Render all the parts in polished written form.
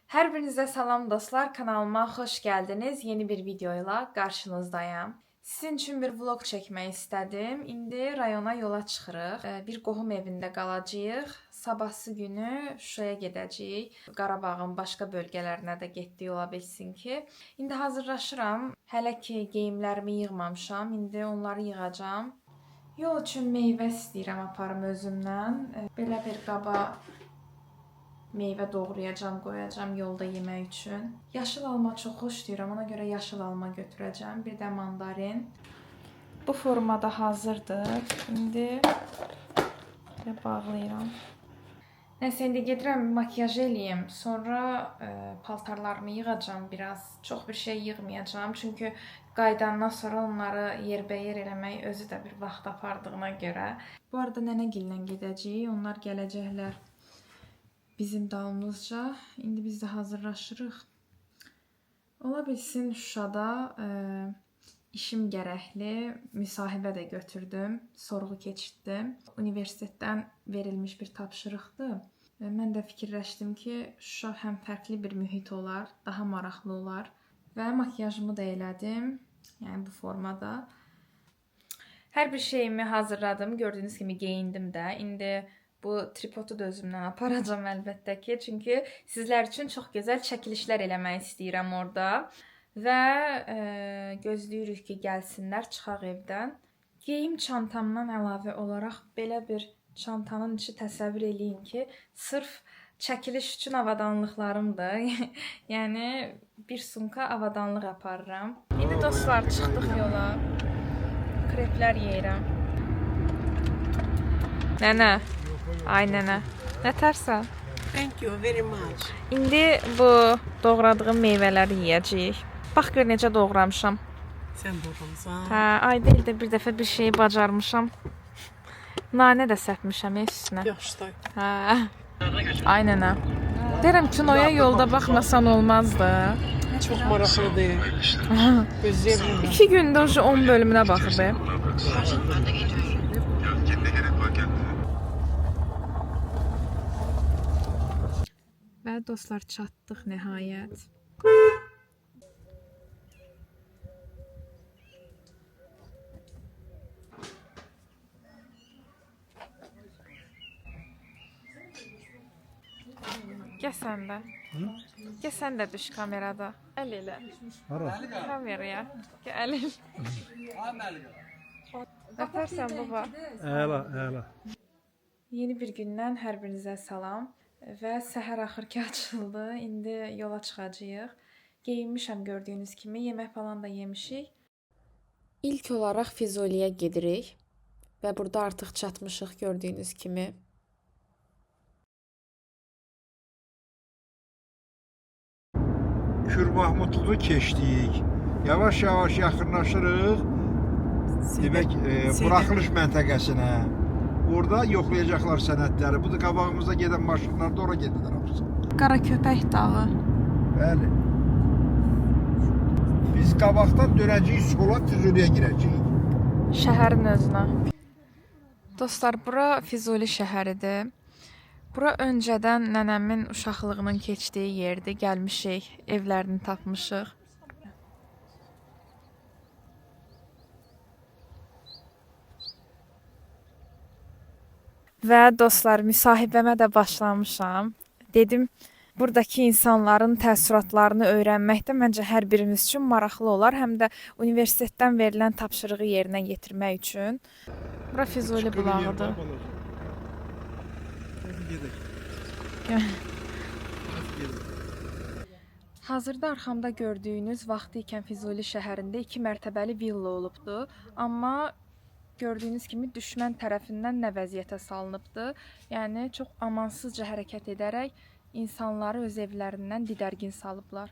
Hər birinizə salam dostlar, kanalıma xoş gəldiniz. Yeni bir videoyla qarşınızdayım. Sizin üçün bir vlog çəkmək istədim. İndi rayona yola çıxırıq. Bir qohum evində qalacağıq. Sabahsı günü Şuşaya gedəcəyik. Qarabağın başqa bölgələrinə də getdik ola bilsin ki. İndi hazırlaşıram. Hələ ki geyimlərimi yığmamışam. İndi onları yığacağam. Yol üçün meyvə istəyirəm aparım özümdən. Belə bir qaba meyvə doğrayacağam, qoyacağam yolda yemək üçün. Yaşıl alma çox xoşlayıram, ona görə yaşıl alma götürəcəm. Bir də mandarin. Bu formada hazırdır. İndi bağlayıram. Nəsə, indi gedirəm makiyaj eləyim. Sonra paltarlarımı yığacağam biraz. Çox bir şey yığmayacağam. Çünki qayıdandan sonra onları yerbəyer eləmək özü də bir vaxt apardığına görə. Bu arada nənəgillə gedəcəyik. Onlar gələcəklər bizim dalımızca. İndi biz də hazırlaşırıq. Ola bilsin Şuşada işim gərəkli, müsahibə də götürdüm, sorğu keçirtdim. Universitetdən verilmiş bir tapşırıqdır. Mən də fikirləşdim ki, Şuşa həm fərqli bir mühit olar, daha maraqlı olar. Və makiyajımı da elədim, yəni bu formada. Hər bir şeyimi hazırladım, gördüyünüz kimi geyindim də. İndi bu tripodu da özümdən aparacağam əlbəttə ki. Çünki sizlər üçün çox gözəl çəkilişlər eləmək istəyirəm orada. Və gözləyirik ki, gəlsinlər, çıxaq evdən. Geyim çantamdan əlavə olaraq belə bir çantanın içi təsəvvür eləyin ki, sırf çəkiliş üçün avadanlıqlarımdır. Yəni bir sumka avadanlıq aparıram. İndi dostlar, çıxdıq yola. Kreplər yeyirəm. Nənə. Ay nənə. Nə tərsən? Thank you very much. İndi bu doğradığım meyvələri yeyəcəyik. Bax gör necə doğramışam. Sən doğramısan. Hə, ayda ildə bir dəfə bir şeyi bacarmışam. Nanə də səpmişəm üstünə. Yaxşı. Hə. Ay nənə. Deyirəm kinoya yolda baxmasan olmazdı. Çox maraqlıdır. Gözləyə bilmirəm. 2 gündə 10 bölümünə baxıb. Və dostlar, çatdıq nəhayət. Gəl sən də. Gəl sən də düş kamerada. Əl elə. Hara? Kameraya. Gəl əl. Öpərsən baba. Əla, əla. Yeni bir gündən hər birinizə salam. Və səhər axır ki açıldı. İndi yola çıxacağıq. Geyinmişəm gördüyünüz kimi. Yemək falan da yemişik. İlk olaraq Füzuliyə gedirik. Və burada artıq çatmışıq gördüyünüz kimi. Kür Mahmudluğu keçdik. Yavaş-yavaş yaxınlaşırıq. Demək, buraxılış məntəqəsinə. Orada yoxlayacaqlar sənədləri. Bu da qabağımızda gedən maşınlar da ora gedirlər hamısı. Qaraköpək dağı. Bəli. Biz qabaqdan dönəcəyik, sola Füzuliyə girəcəyik. Şəhərin özünə. Dostlar, bura Füzuli şəhəridir. Bura öncədən nənəmin uşaqlığının keçdiyi yerdir. Gəlmişik, evlərini tapmışıq. Və dostlar, müsahibəmə də başlamışam. Dedim, buradakı insanların təəssüratlarını öyrənmək də məncə hər birimiz üçün maraqlı olar. Həm də universitetdən verilən tapşırığı yerinə yetirmək üçün. Bura Füzuli bulağıdır. Hazırda arxamda gördüyünüz vaxtı ikən Füzuli şəhərində 2 mərtəbəli villa olubdu. Amma gördüyünüz kimi düşmən tərəfindən nə vəziyyətə salınıbdı. Yəni çox amansızca hərəkət edərək insanları öz evlərindən didərgin salıblar.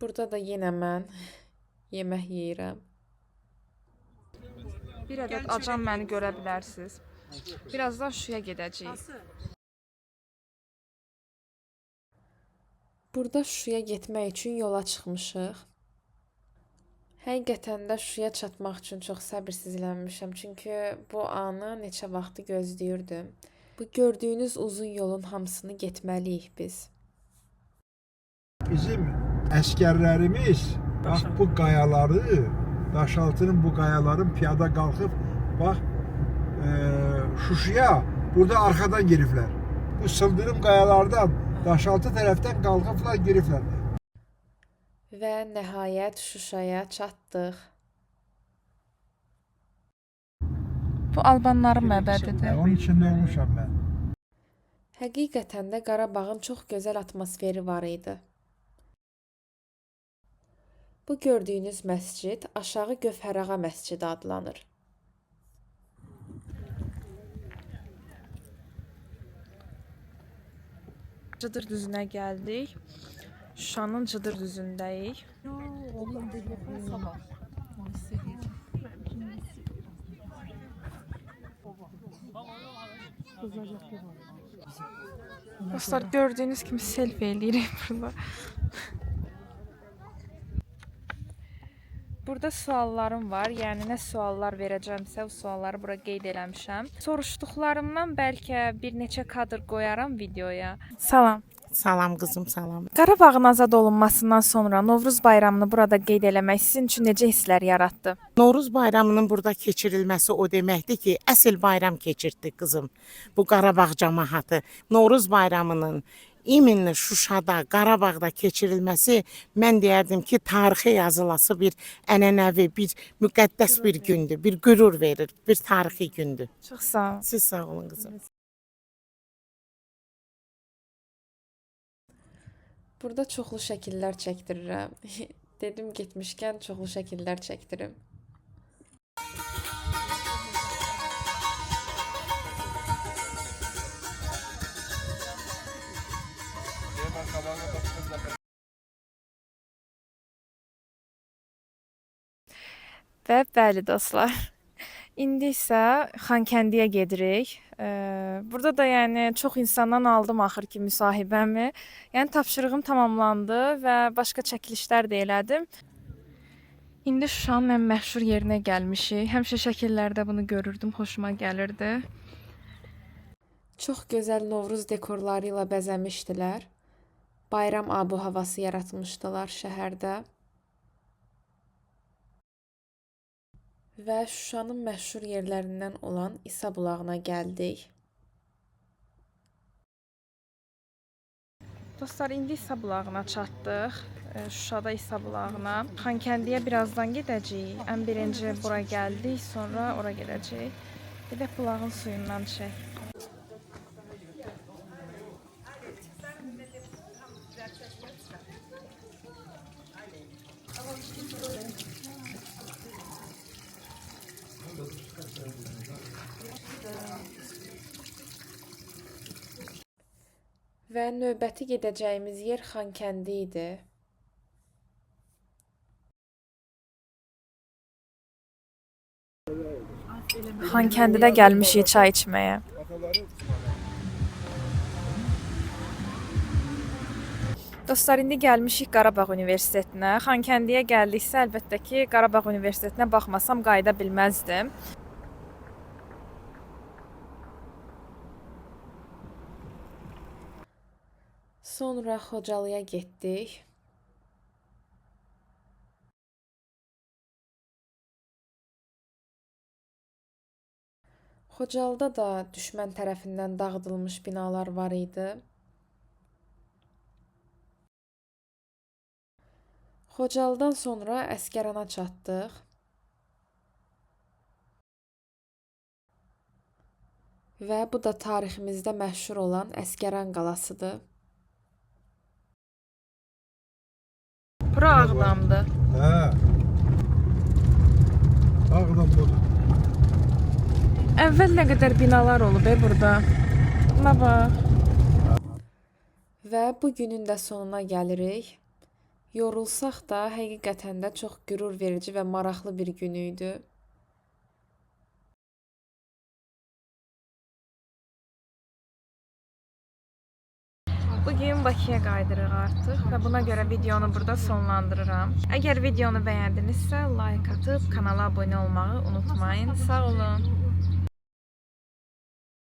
Burada da yenə mən yemək yeyirəm. Bir ədəd acan məni görə bilərsiniz. Birazdan Şuşaya gedəcəyik. Burada Şuşaya getmək üçün yola çıxmışıq. Həqiqətən də Şuşaya çatmaq üçün çox səbirsizlənmişəm. Çünki bu anı neçə vaxtı gözləyirdim. Bu gördüyünüz uzun yolun hamısını getməliyik biz. Bizim əskərlərimiz bax bu qayaları, Daşaltının bu qayaların piyada qalxıb bax Şuşaya burada arxadan giriblər. Bu sıldırım qayalardan Daşaltı tərəfdən qalxıblar, giriblər. Və nəhayət Şuşaya çatdıq. Bu Albanların məbədidir. Onun içində olmuşam mən. Həqiqətən də Qarabağın çox gözəl atmosferi var idi. Bu gördüyünüz məscid Aşağı Gövhərağa məscidi adlanır. Cıdır düzünə gəldik. Şuşanın Cıdır düzündəyik. Dostlar, gördüyünüz kimi selfie eləyirik burada. Burada suallarım var. Yəni nə suallar verəcəmsə, o sualları bura qeyd eləmişəm. Soruşduqlarımdan bəlkə bir neçə kadr qoyaram videoya. Salam. Salam qızım, salam. Qarabağın azad olunmasından sonra Novruz bayramını burada qeyd eləmək sizin üçün necə hisslər yaratdı? Novruz bayramının burada keçirilməsi o deməkdir ki, əsl bayram keçirdi qızım. Bu Qarabağ cəmaəti Novruz bayramının İminli Şuşada, Qarabağda keçirilməsi mən deyərdim ki, tarixə yazılası bir ənənəvi, bir müqəddəs bir gündür, bir qürur verir, bir tarixi gündür. Çox sağ ol. Siz sağ olun qızım. Burada çoxlu şəkillər çəkdirirəm. Dedim getmişkən çoxlu şəkillər çəkdirim. Və bəli dostlar, indi isə Xankəndiyə gedirik. Burada da yəni çox insandan aldım axır ki müsahibəmi. Yəni tapşırığım tamamlandı və başqa çəkilişlər də elədim. İndi Şuşanın ən məşhur yerinə gəlmişik. Həmişə şəkillərdə bunu görürdüm, xoşuma gəlirdi. Çox gözəl Novruz dekorları ilə bəzəmişdilər. Bayram abu-havası yaratmışdılar şəhərdə. Və Şuşanın məşhur yerlərindən olan İsa bulağına gəldik. Dostlar, indi İsa bulağına çatdıq. Şuşada İsa bulağına. Xankəndiyə birazdan gedəcəyik. Ən birinci bura gəldik, sonra ora gedəcəyik. Gedək bulağın suyundan içək. Və növbəti gedəcəyimiz yer Xankəndi idi. Xankəndidə gəlmişik çay içməyə. Dostlar, indi gəlmişik Qarabağ Universitetinə. Xankəndiyə gəldiksə, əlbəttə ki, Qarabağ Universitetinə baxmasam qayıda bilməzdim. Sonra Xocalıya getdik. Xocalıda da düşmən tərəfindən dağıdılmış binalar var idi. Xocalıdan sonra Əsgərana çatdıq. Və bu da tariximizdə məşhur olan Əsgəran qalasıdır. Bura Ağdamdır. Hə. Ağdam budur. Əvvəl nə qədər binalar olub burada. Buna bax. Və bu günün də sonuna gəlirik. Yorulsaq da həqiqətən də çox qürur verici və maraqlı bir gün idi. Bugün Bakıya qaydırıq artıq və buna görə videonu burada sonlandırıram. Əgər videonu bəyəndinizsə, like atıb kanala abunə olmağı unutmayın. Sağ olun.